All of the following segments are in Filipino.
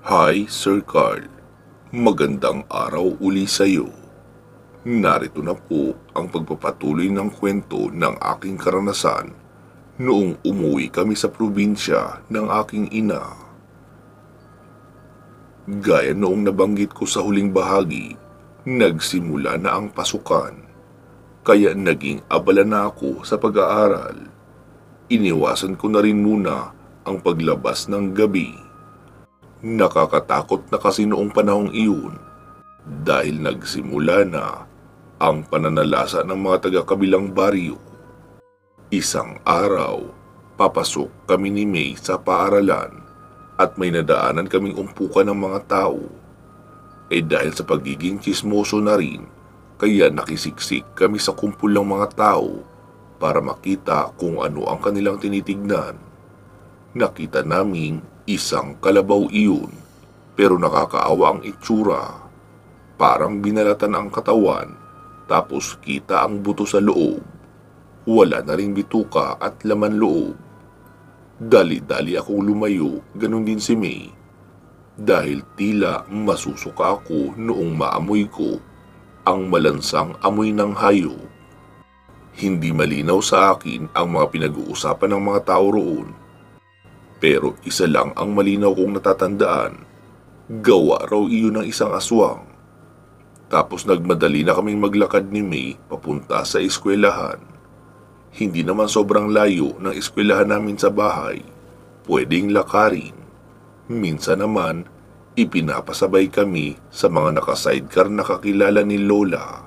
Hi, Sir Carl. Magandang araw uli sa iyo. Narito na po ang pagpapatuloy ng kwento ng aking karanasan noong umuwi kami sa probinsya ng aking ina. Gaya noong nabanggit ko sa huling bahagi, nagsimula na ang pasukan, kaya naging abala na ako sa pag-aaral. Iniwasan ko na rin muna ang paglabas ng gabi. Nakakatakot na kasi noong panahong iyon dahil nagsimula na ang pananalasa ng mga taga-kabilang baryo. Isang araw, papasok kami ni May sa paaralan at may nadaanan kaming umpukan ng mga tao. Dahil sa pagiging tsismoso na rin, kaya nakisiksik kami sa kumpul ng mga tao para makita kung ano ang kanilang tinitignan. Nakita naming isang kalabaw iyon, pero nakakaawa ang itsura. Parang binalatan ang katawan, tapos kita ang buto sa loob. Wala na ring bituka at laman loob. Dali-dali akong lumayo, ganun din si May. Dahil tila masusuka ako noong maamoy ko ang malansang amoy ng hayop. Hindi malinaw sa akin ang mga pinag-uusapan ng mga tao roon. Pero isa lang ang malinaw kong natatandaan. Gawa raw iyon ng isang aswang. Tapos nagmadali na kaming maglakad ni May papunta sa eskwelahan. Hindi naman sobrang layo ng eskwelahan namin sa bahay. Pwedeng lakarin. Minsan naman, ipinapasabay kami sa mga naka-sidecar na kakilala ni Lola.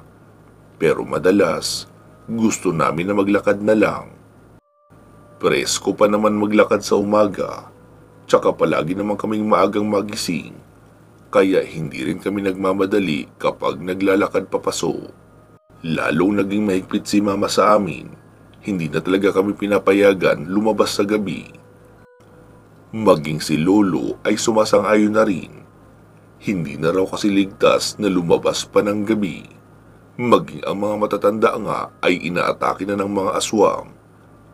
Pero madalas, gusto namin na maglakad na lang. Presko pa naman maglakad sa umaga, tsaka palagi naman kaming maagang magising, kaya hindi rin kami nagmamadali kapag naglalakad papaso. Lalong naging mahigpit si Mama sa amin, hindi na talaga kami pinapayagan lumabas sa gabi. Maging si Lolo ay sumasang-ayon na rin. Hindi na raw kasi ligtas na lumabas pa ng gabi. Maging ang mga matatanda nga ay inaatake na ng mga aswang.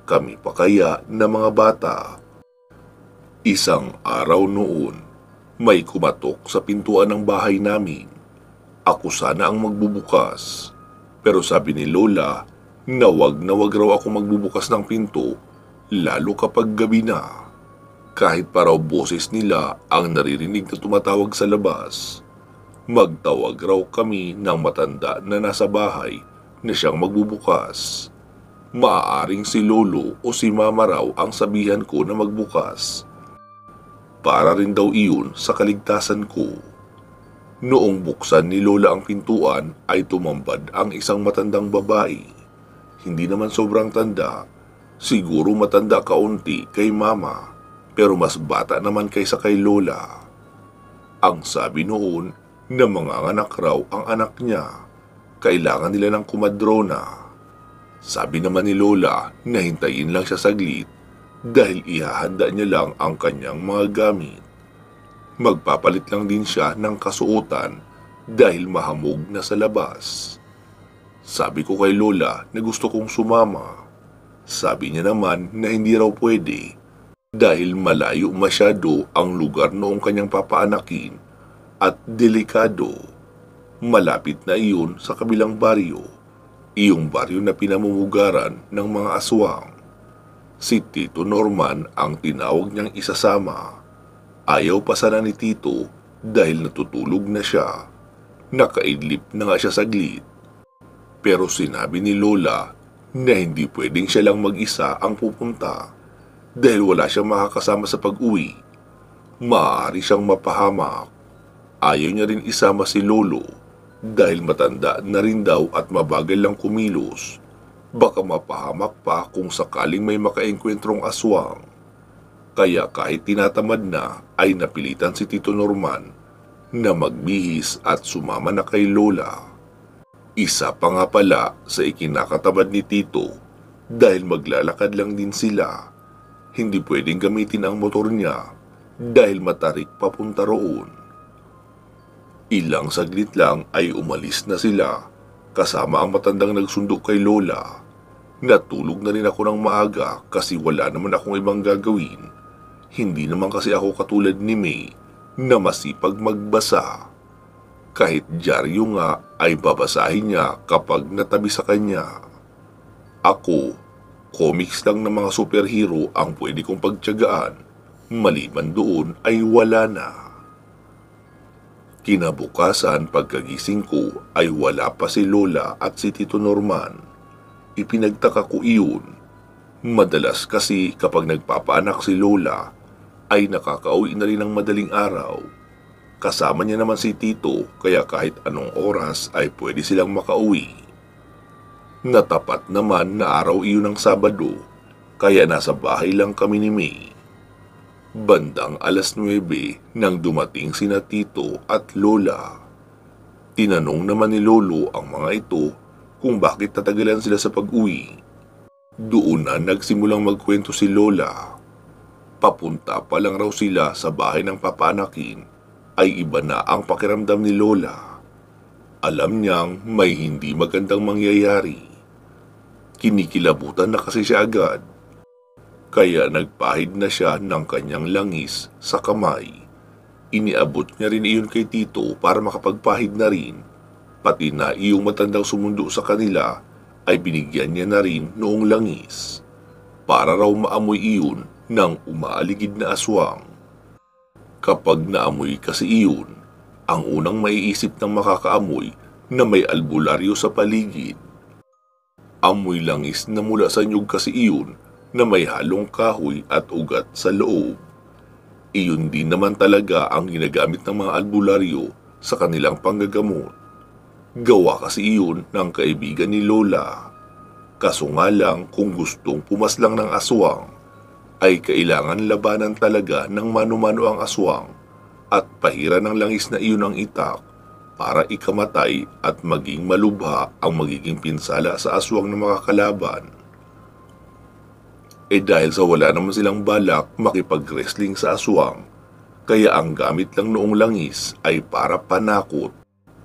Kami pa kaya na mga bata. Isang araw noon, may kumatok sa pintuan ng bahay namin. Ako sana ang magbubukas. Pero sabi ni Lola na wag raw ako magbubukas ng pinto, lalo kapag gabi na. Kahit pa raw boses nila ang naririnig na tumatawag sa labas. Magtawag raw kami ng matanda na nasa bahay na siyang magbubukas. Maaaring si Lolo o si Mama raw ang sabihan ko na magbukas. Para rin daw iyon sa kaligtasan ko. Noong buksan ni Lola ang pintuan ay tumambad ang isang matandang babae. Hindi naman sobrang tanda, siguro matanda kaunti kay Mama, pero mas bata naman kaysa kay Lola. Ang sabi noon na manganganak raw ang anak niya, kailangan nila ng kumadrona. Sabi naman ni Lola na hintayin lang siya saglit dahil ihahanda niya lang ang kanyang mga gamit. Magpapalit lang din siya ng kasuotan dahil mahamog na sa labas. Sabi ko kay Lola na gusto kong sumama. Sabi niya naman na hindi raw pwede dahil malayo masyado ang lugar noong kanyang papaanakin at delikado. Malapit na iyon sa kabilang baryo. Iyong baryo na pinamumugaran ng mga aswang. Si Tito Norman ang tinawag niyang isasama. Ayaw pa sana ni Tito dahil natutulog na siya. Nakaidlip na nga siya saglit. Pero sinabi ni Lola na hindi pwedeng siya lang mag-isa ang pupunta dahil wala siyang makakasama sa pag-uwi. Maaari siyang mapahamak. Ayaw niya rin isama si Lolo dahil matanda na rin daw at mabagal lang kumilos. Baka mapahamak pa kung sakaling may makaengkwentrong aswang. Kaya kahit tinatamad na ay napilitan si Tito Norman na magbihis at sumama na kay Lola. Isa pa nga pala sa ikinakatamad ni Tito dahil maglalakad lang din sila. Hindi pwedeng gamitin ang motor niya dahil matarik papunta roon. Ilang saglit lang ay umalis na sila kasama ang matandang nagsundo kay Lola. Natulog na rin ako ng maaga kasi wala naman akong ibang gagawin. Hindi naman kasi ako katulad ni May na masipag magbasa. Kahit dyaryo nga ay babasahin niya kapag natabi sa kanya. Ako, comics lang ng mga superhero ang pwede kong pagtiyagaan, maliban doon ay wala na. Kinabukasan pagkagising ko ay wala pa si Lola at si Tito Norman. Ipinagtaka ko iyon. Madalas kasi kapag nagpapaanak si Lola ay nakakauwi na rin ng madaling araw. Kasama niya naman si Tito kaya kahit anong oras ay pwede silang makauwi. Natapat naman na araw iyon ng Sabado kaya nasa bahay lang kami ni May. Bandang 9:00 nang dumating sina Tito at Lola. Tinanong naman ni Lolo ang mga ito kung bakit tatagalan sila sa pag-uwi. Doon na nagsimulang magkwento si Lola. Papunta pa lang raw sila sa bahay ng papanakin ay iba na ang pakiramdam ni Lola. Alam niyang may hindi magandang mangyayari. Kinikilabutan na kasi siya agad. Kaya nagpahid na siya ng kanyang langis sa kamay. Iniabot niya rin iyon kay Tito para makapagpahid na rin. Pati na iyong matandang sumundo sa kanila ay binigyan niya na rin noong langis. Para raw maamoy iyon ng umaaligid na aswang. Kapag naamoy kasi iyon, ang unang maiisip ng makakaamoy na may albularyo sa paligid. Amoy langis na mula sa nyug kasi iyon na may halong kahoy at ugat sa loob. Iyon din naman talaga ang ginagamit ng mga albularyo sa kanilang panggagamot. Gawa kasi iyon ng kaibigan ni Lola. Kaso nga lang kung gustong pumaslang ng aswang, ay kailangan labanan talaga ng mano-mano ang aswang at pahiran ng langis na iyon ang itak para ikamatay at maging malubha ang magiging pinsala sa aswang na makakalaban. Dahil sa wala naman silang balak makipag-wrestling sa aswang, kaya ang gamit lang noong langis ay para panakot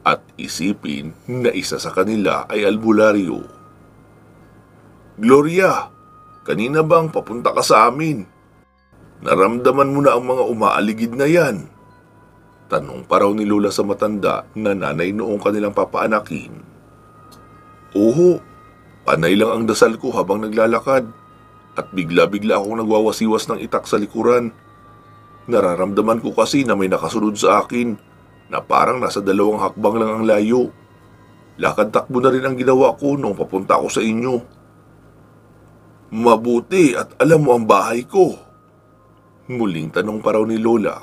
at isipin na isa sa kanila ay albularyo. "Gloria, kanina bang papunta ka sa amin? Naramdaman mo na ang mga umaaligid na yan?" Tanong pa raw ni Lola sa matanda na nanay noong kanilang papaanakin. "Oo, panay lang ang dasal ko habang naglalakad. At bigla-bigla akong nagwawasiwas ng itak sa likuran. Nararamdaman ko kasi na may nakasunod sa akin na parang nasa 2 hakbang lang ang layo. Lakad-takbo na rin ang ginawa ko nung papunta ako sa inyo." "Mabuti at alam mo ang bahay ko?" Muling tanong pa raw ni Lola.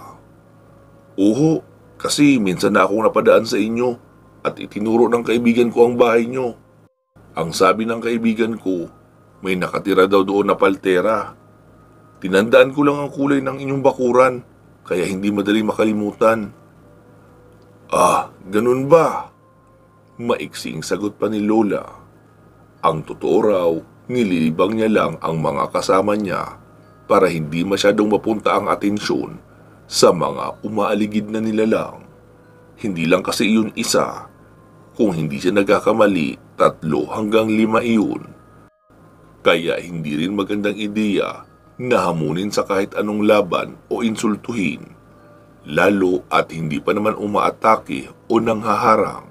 "Oo, kasi minsan na akong napadaan sa inyo at itinuro ng kaibigan ko ang bahay nyo. Ang sabi ng kaibigan ko, may nakatira daw doon na paltera. Tinandaan ko lang ang kulay ng inyong bakuran, kaya hindi madali makalimutan." "Ah, ganun ba?" Maiksing sagot pa ni Lola. Ang totoo raw, nililibang niya lang ang mga kasama niya para hindi masyadong mapunta ang atensyon sa mga umaaligid na nilalang. Hindi lang kasi iyon isa. Kung hindi siya nagkakamali, 3 hanggang 5 iyon. Kaya hindi rin magandang ideya na hamunin sa kahit anong laban o insultuhin, lalo at hindi pa naman umaatake o nanghaharang.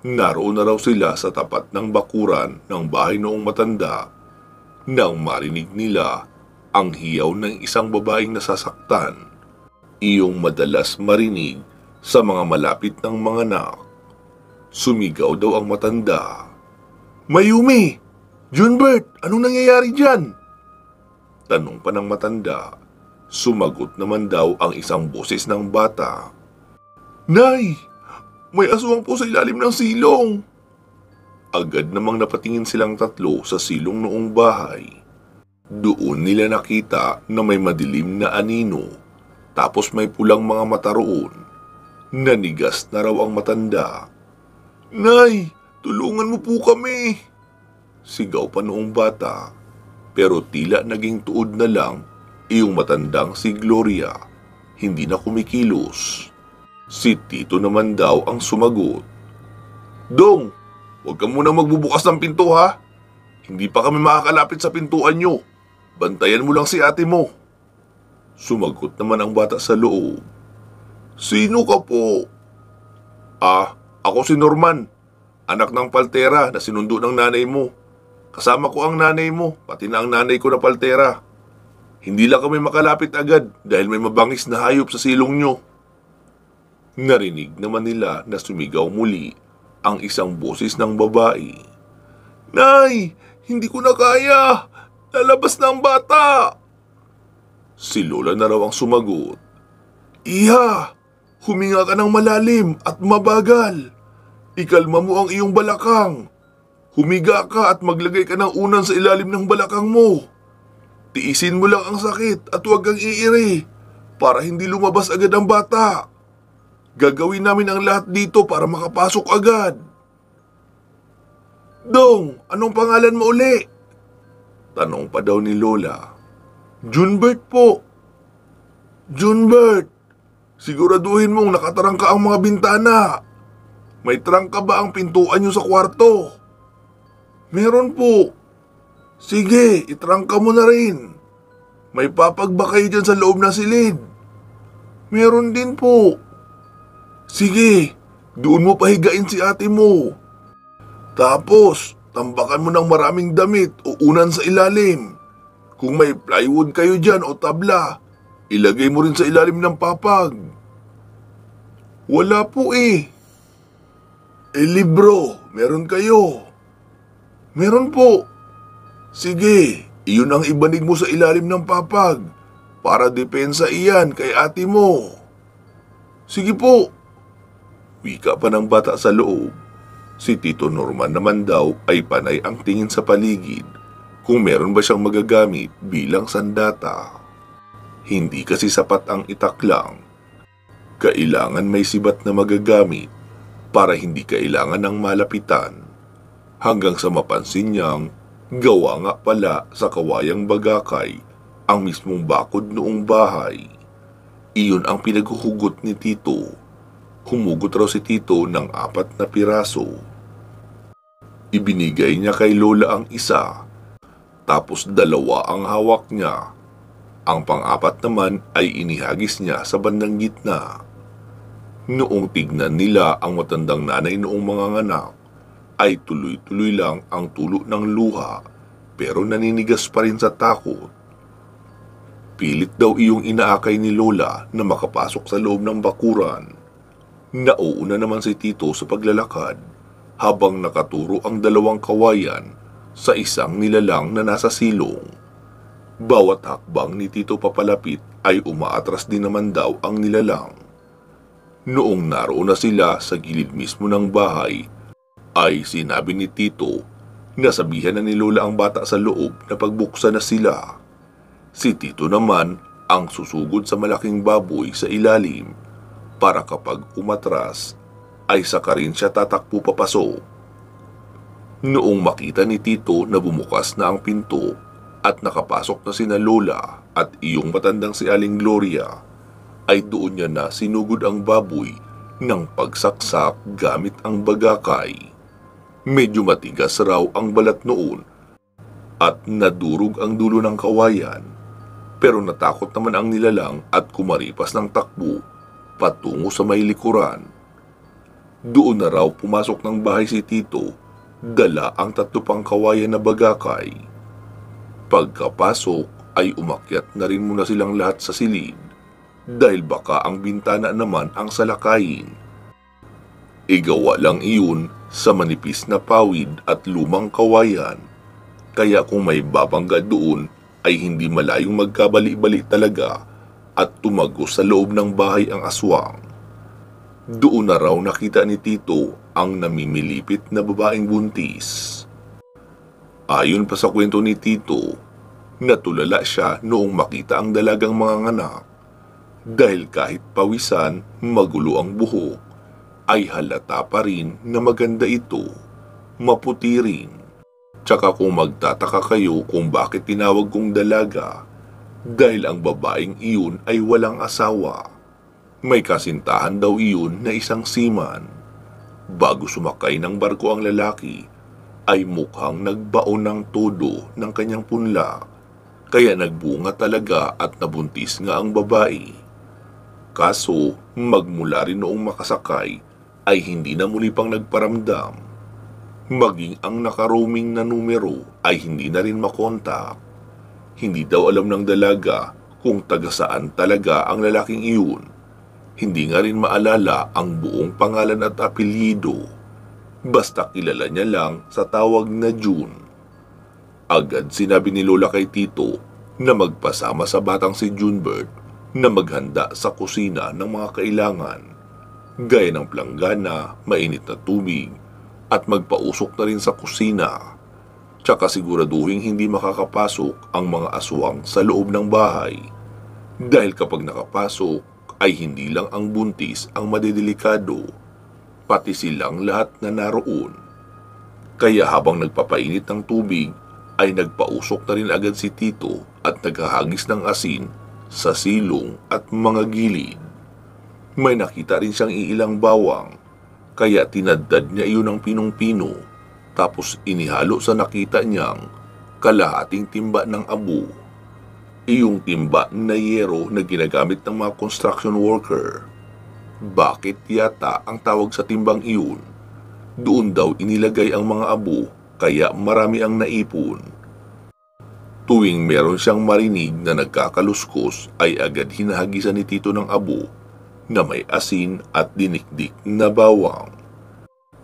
Naroon na raw sila sa tapat ng bakuran ng bahay noong matanda nang marinig nila ang hiyaw ng isang babaeng nasasaktan, iyong madalas marinig sa mga malapit ng mga anak. Sumigaw daw ang matanda, "Mayumi! Junbert, anong nangyayari dyan?" Tanong pa ng matanda. Sumagot naman daw ang isang boses ng bata, "Nay, may aswang po sa ilalim ng silong." Agad namang napatingin silang 3 sa silong noong bahay. Doon nila nakita na may madilim na anino, tapos may pulang mga mata roon. Nanigas na raw ang matanda. "Nay, tulungan mo po kami!" Sigaw pa noong bata, pero tila naging tuod na lang iyong matandang si Gloria, hindi na kumikilos. Si Tito naman daw ang sumagot, "Dong, huwag ka muna magbubukas ng pinto ha. Hindi pa kami makakalapit sa pintuan nyo. Bantayan mo lang si ate mo." Sumagot naman ang bata sa loob, Sino ka po? Ako si Norman, anak ng paltera na sinundo ng nanay mo. Kasama ko ang nanay mo, pati na ang nanay ko na paltera. Hindi lang kami makalapit agad dahil may mabangis na hayop sa silong nyo. Narinig naman nila na sumigaw muli ang isang boses ng babae. Nay, hindi ko na kaya. Lalabas na ang bata. Si Lola na raw ang sumagot. Iha, huminga ka ng malalim at mabagal. Ikalma mo ang iyong balakang. Humiga ka at maglagay ka ng unan sa ilalim ng balakang mo. Tiisin mo lang ang sakit at huwag kang iiri para hindi lumabas agad ang bata. Gagawin namin ang lahat dito para makapasok agad. Dong, anong pangalan mo uli? Tanong pa daw ni Lola. Junbert po. Junbert, siguraduhin mong nakatarangka ang mga bintana. May trangka ba ang pintuan niyo sa kwarto? Meron po. Sige, itrangka mo na rin. May papag ba kayo dyan sa loob na silid? Meron din po. Sige, doon mo pahigain si ate mo. Tapos, tambakan mo ng maraming damit o unan sa ilalim. Kung may plywood kayo dyan o tabla, ilagay mo rin sa ilalim ng papag. Wala po eh. Libro, meron kayo? Meron po. Sige, iyon ang ibanig mo sa ilalim ng papag para depensa iyan kay ate mo. Sige po. Wika pa ng bata sa loob. Si Tito Norman naman daw ay panay ang tingin sa paligid kung meron ba siyang magagamit bilang sandata. Hindi kasi sapat ang itak lang. Kailangan may sibat na magagamit para hindi kailangan ng malapitan. Hanggang sa mapansin niyang gawa nga pala sa kawayang bagakay ang mismong bakod noong bahay. Iyon ang pinaghuhugot ni Tito. Humugot raw si Tito ng 4 na piraso. Ibinigay niya kay Lola ang isa, tapos 2 ang hawak niya. Ang pang-4 naman ay inihagis niya sa bandang gitna. Noong tignan nila ang matandang nanay noong mga anak, ay tuloy-tuloy lang ang tulo ng luha pero naninigas pa rin sa takot. Pilit daw iyong inaakay ni Lola na makapasok sa loob ng bakuran. Nauuna naman si Tito sa paglalakad habang nakaturo ang 2 kawayan sa isang nilalang na nasa silong. Bawat hakbang ni Tito papalapit ay umaatras din naman daw ang nilalang. Noong naroon na sila sa gilid mismo ng bahay, ay sinabi ni Tito na sabihan na ni Lola ang bata sa loob na pagbuksan na sila. Si Tito naman ang susugod sa malaking baboy sa ilalim para kapag umatras ay saka rin siya tatakbo papasok. Noong makita ni Tito na bumukas na ang pinto at nakapasok na sina Lola at iyong matandang si Aling Gloria, ay doon niya na sinugod ang baboy ng pagsaksak gamit ang bagakay. Medyo matigas raw ang balat noon at nadurog ang dulo ng kawayan, pero natakot naman ang nilalang at kumaripas ng takbo patungo sa may likuran. Doon na raw pumasok ng bahay si Tito, dala ang 3 pang kawayan na bagakay. Pagkapasok ay umakyat na rin muna silang lahat sa silid dahil baka ang bintana naman ang salakayin. Igawa lang iyon sa manipis na pawid at lumang kawayan, kaya kung may babangga doon ay hindi malayong magkabali-bali talaga at tumagos sa loob ng bahay ang aswang. Doon na raw nakita ni Tito ang namimilipit na babaeng buntis. Ayon pa sa kwento ni Tito, natulala siya noong makita ang dalagang mga anak dahil kahit pawisan, magulo ang buhok, ay halata pa rin na maganda ito, maputi rin. Tsaka kung magtataka kayo kung bakit tinawag kong dalaga, dahil ang babaeng iyon ay walang asawa. May kasintahan daw iyon na isang seaman. Bago sumakay ng barko ang lalaki, ay mukhang nagbaon ng todo ng kanyang punla, kaya nagbunga talaga at nabuntis nga ang babae. Kaso magmula rin noong makasakay ay hindi na muli pang nagparamdam. Maging ang nakaroaming na numero ay hindi na rin makontak. Hindi daw alam ng dalaga kung taga saan talaga ang lalaking iyon. Hindi nga rin maalala ang buong pangalan at apelyido. Basta kilala niya lang sa tawag na June. Agad sinabi ni Lola kay Tito na magpasama sa batang si Junebird na maghanda sa kusina ng mga kailangan, gaya ng planggana, mainit na tubig, at magpausok na rin sa kusina. Tsaka siguraduhin hindi makakapasok ang mga aswang sa loob ng bahay. Dahil kapag nakapasok ay hindi lang ang buntis ang madedelikado, pati silang lahat na naroon. Kaya habang nagpapainit ng tubig, ay nagpausok na rin agad si Tito at naghahagis ng asin sa silong at mga gilid. May nakita rin siyang iilang bawang, kaya tinaddad niya iyon ng pinong-pino, tapos inihalo sa nakita niyang kalahating timba ng abo. Iyong timba na yero na ginagamit ng mga construction worker. Bakit yata ang tawag sa timbang iyon? Doon daw inilagay ang mga abo, kaya marami ang naipon. Tuwing meron siyang marinig na nagkakaluskos ay agad hinahagisan ni Tito ng abo na may asin at dinikdik na bawang.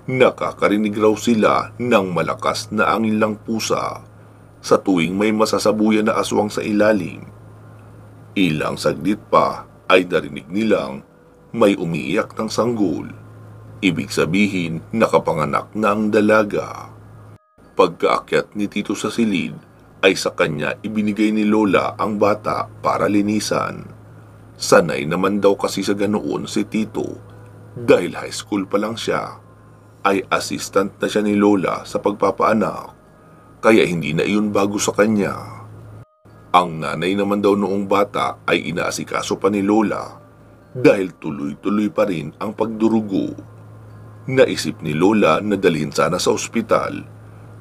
Nakakarinig raw sila ng malakas na angin ng pusa sa tuwing may masasabuyan na aswang sa ilalim. Ilang saglit pa ay narinig nilang may umiiyak ng sanggol. Ibig sabihin nakapanganak na ang dalaga. Pagkaakyat ni Tito sa silid, ay sa kanya ibinigay ni Lola ang bata para linisan. Sanay naman daw kasi sa ganoon si Tito, dahil high school pa lang siya, ay assistant na siya ni Lola sa pagpapaanak, kaya hindi na iyon bago sa kanya. Ang nanay naman daw noong bata ay inaasikaso pa ni Lola, dahil tuloy-tuloy pa rin ang pagdurugo. Naisip ni Lola na dalhin sana sa ospital,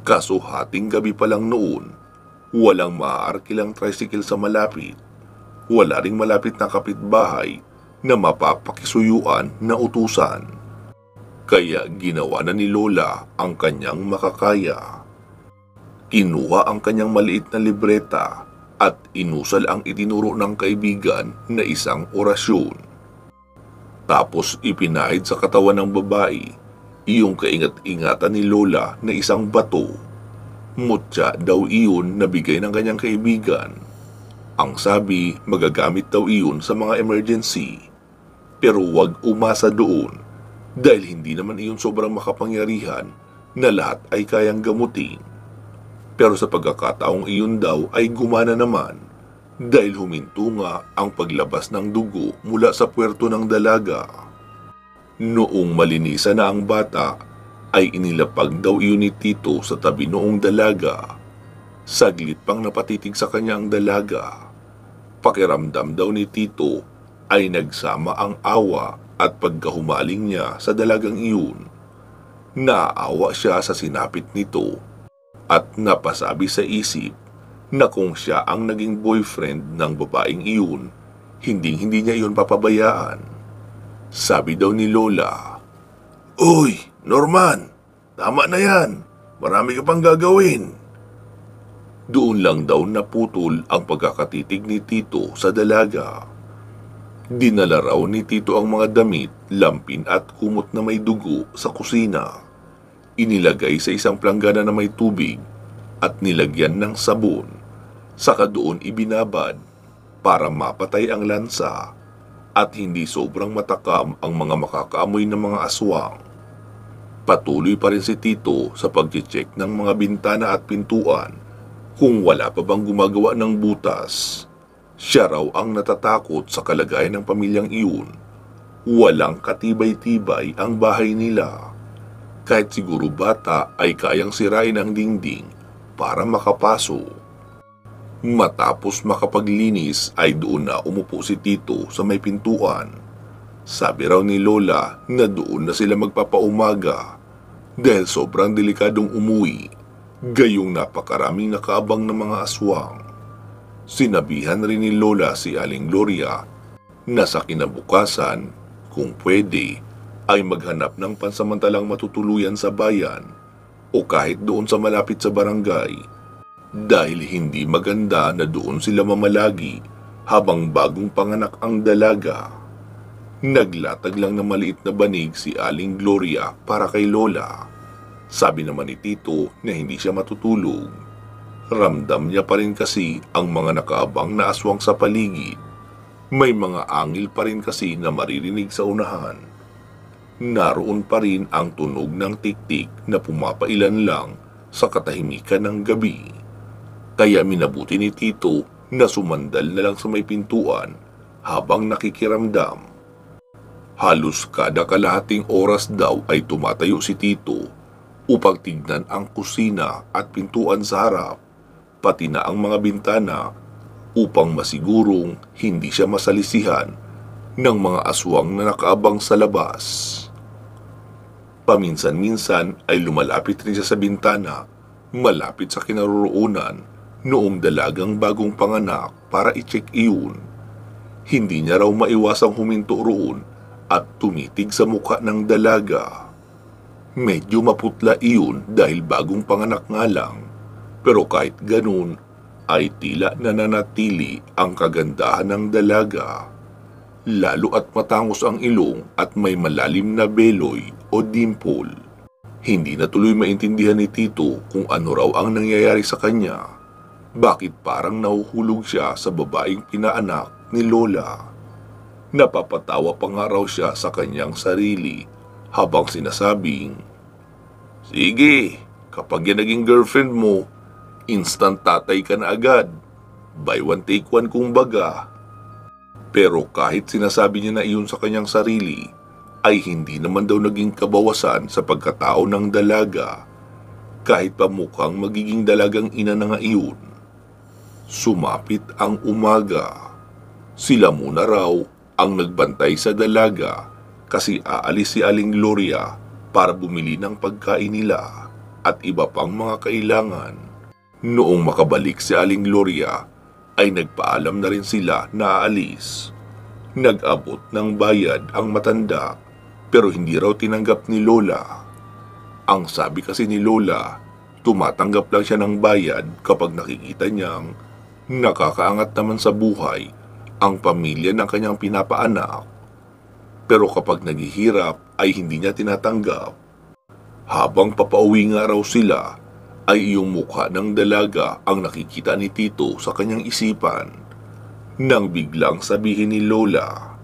kaso hating gabi pa lang noon, walang maaarkilang tricycle sa malapit. Wala ring malapit na kapitbahay na mapapakisuyuan na utusan. Kaya ginawa na ni Lola ang kanyang makakaya. Kinuha ang kanyang maliit na libreta at inusal ang itinuro ng kaibigan na isang orasyon. Tapos ipinahid sa katawan ng babae iyong kaingat-ingatan ni Lola na isang bato. Mutya daw iyon na bigay ng kanyang kaibigan. Ang sabi, magagamit daw iyon sa mga emergency. Pero huwag umasa doon, dahil hindi naman iyon sobrang makapangyarihan na lahat ay kayang gamutin. Pero sa pagkakataong iyon daw ay gumana naman, dahil huminto nga ang paglabas ng dugo mula sa puwerto ng dalaga. Noong malinisan na ang bata, ay inilapag daw iyon ni Tito sa tabi noong dalaga. Saglit pang napatitig sa kanya ang dalaga. Pakiramdam daw ni Tito ay nagsama ang awa at pagkahumaling niya sa dalagang iyon. Naaawa siya sa sinapit nito at napasabi sa isip na kung siya ang naging boyfriend ng babaeng iyon, hindi niya iyon papabayaan. Sabi daw ni Lola, "Uy, Norman, tama na yan. Marami ka pang gagawin." Doon lang daw naputol ang pagkakatitig ni Tito sa dalaga. Dinala raw ni Tito ang mga damit, lampin at kumot na may dugo sa kusina. Inilagay sa isang planggana na may tubig at nilagyan ng sabon. Saka doon ibinabad para mapatay ang lansa at hindi sobrang matakam ang mga makakaamoy ng mga aswang. Patuloy pa rin si Tito sa pag-check ng mga bintana at pintuan kung wala pa bang gumagawa ng butas. Siya raw ang natatakot sa kalagayan ng pamilyang iyon. Walang katibay-tibay ang bahay nila. Kahit siguro bata ay kayang sirain ang dingding para makapasok. Matapos makapaglinis ay doon na umupo si Tito sa may pintuan. Sabi raw ni Lola na doon na sila magpapaumaga dahil sobrang delikadong umuwi. Gayong napakaraming nakaabang ng mga aswang. Sinabihan rin ni Lola si Aling Gloria na sa kinabukasan, kung pwede, ay maghanap ng pansamantalang matutuluyan sa bayan o kahit doon sa malapit sa barangay dahil hindi maganda na doon sila mamalagi habang bagong panganak ang dalaga. Naglatag lang ng maliit na banig si Aling Gloria para kay Lola. Sabi naman ni Tito na hindi siya matutulog. Ramdam niya pa rin kasi ang mga nakaabang na aswang sa paligid. May mga angil pa rin kasi na maririnig sa unahan. Naroon pa rin ang tunog ng tiktik na pumapailan lang sa katahimikan ng gabi. Kaya minabuti ni Tito na sumandal na lang sa may pintuan habang nakikiramdam. Halos kada kalahating oras daw ay tumatayo si Tito upang tignan ang kusina at pintuan sa harap, pati na ang mga bintana upang masigurong hindi siya masalisihan ng mga aswang na nakaabang sa labas. Paminsan-minsan ay lumalapit rin siya sa bintana, malapit sa kinaroroonan noong dalagang bagong panganak para i-check iyon. Hindi niya raw maiwasang huminto roon at tumitig sa mukha ng dalaga. Medyo maputla iyon dahil bagong panganak nga lang, pero kahit ganun ay tila nananatili ang kagandahan ng dalaga. Lalo at matangos ang ilong at may malalim na beloy o dimple. Hindi na tuloy maintindihan ni Tito kung ano raw ang nangyayari sa kanya. Bakit parang nahuhulog siya sa babaeng pinaanak ni Lola? Napapatawa pa nga raw siya sa kanyang sarili habang sinasabing, "Sige, kapag yan naging girlfriend mo, instant tatay ka na agad. Buy one take one kumbaga." Pero kahit sinasabi niya na iyon sa kanyang sarili, ay hindi naman daw naging kabawasan sa pagkatao ng dalaga, kahit pa mukhang magiging dalagang ina na nga iyon. Sumapit ang umaga. Sila muna raw ang nagbantay sa dalaga kasi aalis si Aling Gloria para bumili ng pagkain nila at iba pang mga kailangan. Noong makabalik si Aling Gloria, ay nagpaalam na rin sila na aalis. Nag-abot ng bayad ang matanda pero hindi raw tinanggap ni Lola. Ang sabi kasi ni Lola, tumatanggap lang siya ng bayad kapag nakikita niyang nakakaangat naman sa buhay ang pamilya ng kanyang pinapaanak. Pero kapag naghihirap ay hindi niya tinatanggap. Habang papauwi nga raw sila, ay iyong mukha ng dalaga ang nakikita ni Tito sa kanyang isipan nang biglang sabihin ni Lola,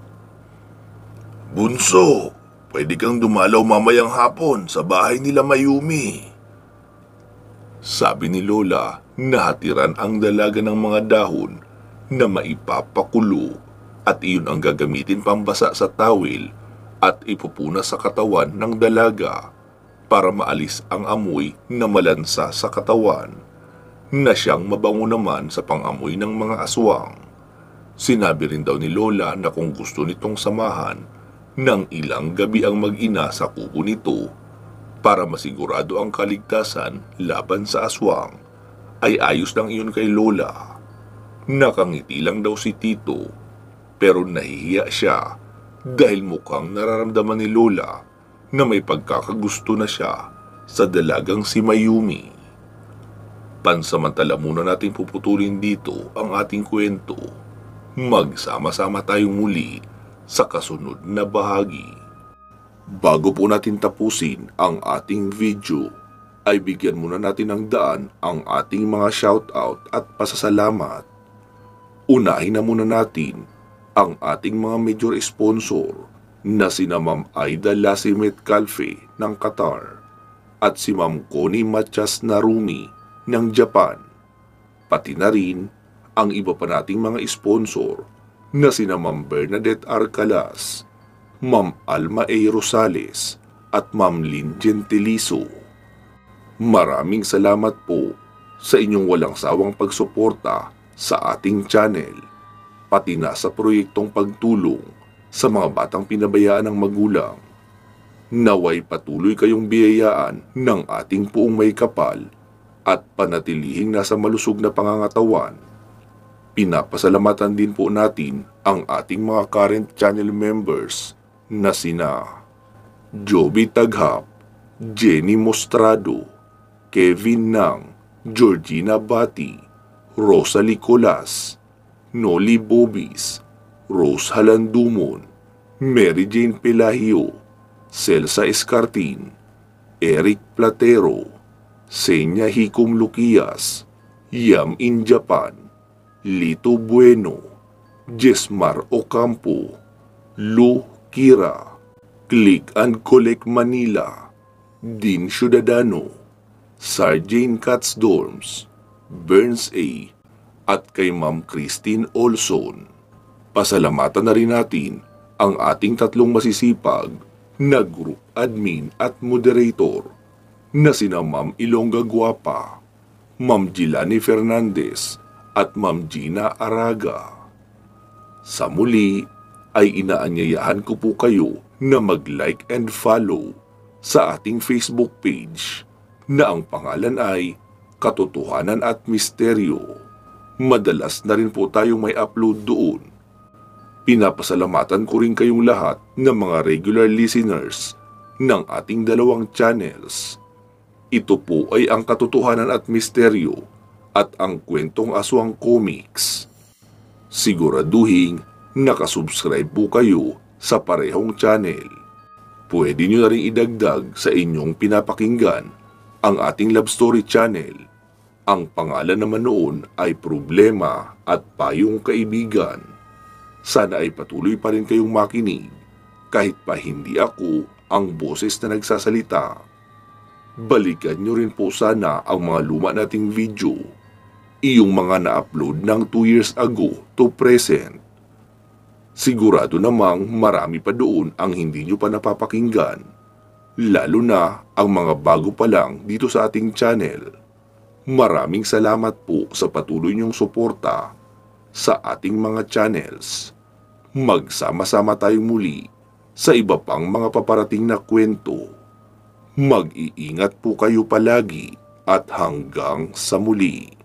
"Bunso, pwede kang dumalaw mamayang hapon sa bahay nila Mayumi." Sabi ni Lola, nahatiran ang dalaga ng mga dahon na maipapakulo at iyon ang gagamitin pambasa sa tawil at ipupunas sa katawan ng dalaga para maalis ang amoy na malansa sa katawan na siyang mabango naman sa pangamoy ng mga aswang. Sinabi rin daw ni Lola na kung gusto nitong samahan ng ilang gabi ang mag-ina sa kubo nito para masigurado ang kaligtasan laban sa aswang, ay ayos lang iyon kay Lola. Nakangiti lang daw si Tito pero nahihiya siya dahil mukhang nararamdaman ni Lola na may pagkakagusto na siya sa dalagang si Mayumi. Pansamantala muna natin puputulin dito ang ating kwento. Magsama-sama tayong muli sa kasunod na bahagi. Bago po natin tapusin ang ating video, ay bigyan muna natin ng daan ang ating mga shoutout at pasasalamat. Unahin na muna natin ang ating mga major sponsor na sina Ma'am Aida Lasimet Calfe ng Qatar at si Ma'am Connie Matias Narumi ng Japan. Pati na rin ang iba pa nating mga sponsor na sina Ma'am Bernadette Arcalas, Ma'am Alma A. Rosales at Ma'am Lynn Gentiliso. Maraming salamat po sa inyong walang sawang pagsuporta sa ating channel, pati na sa proyektong pagtulong sa mga batang pinabayaan ng magulang. Naway patuloy kayong biyayaan ng ating puong may kapal at panatilihing nasa malusog na pangangatawan. Pinapasalamatan din po natin ang ating mga current channel members na sina Joby Taghap, Jenny Mostrado, Kevin Nang, Georgina Bati, Rosalie Colas, Noli Bobis, Rose Halandumon, Mary Jane Pelahio, Celsa Escartin, Eric Platero, Senya Hikom Luquias, Yam in Japan, Lito Bueno, Jesmar Ocampo, Lu Kira, Click and Collect Manila, Dean Ciudadano, Sarjane Katz Dorms, Burns A, at kay Ma'am Christine Olson. Pasalamatan na rin natin ang ating tatlong masisipag na group admin at moderator na sina Ma'am Ilongga Guapa, Ma'am Gilani Fernandez at Ma'am Gina Araga. Sa muli ay inaanyayahan ko po kayo na mag-like and follow sa ating Facebook page na ang pangalan ay Katotohanan at Misteryo. Madalas na rin po tayong may upload doon. Pinapasalamatan ko rin kayong lahat ng mga regular listeners ng ating dalawang channels. Ito po ay ang Katotohanan at Misteryo at ang Kwentong Aswang Comics. Siguraduhin nakasubscribe po kayo sa parehong channel. Pwede nyo na rin idagdag sa inyong pinapakinggan ang ating love story channel. Ang pangalan naman noon ay Problema at Payong Kaibigan. Sana ay patuloy pa rin kayong makinig kahit pa hindi ako ang boses na nagsasalita. Balikan nyo rin po sana ang mga luma nating video, iyong mga na-upload ng 2 years ago to present. Sigurado namang marami pa doon ang hindi nyo pa napapakinggan, lalo na ang mga bago pa lang dito sa ating channel. Maraming salamat po sa patuloy niyong suporta sa ating mga channels. Magsama-sama tayong muli sa iba pang mga paparating na kwento. Mag-iingat po kayo palagi at hanggang sa muli.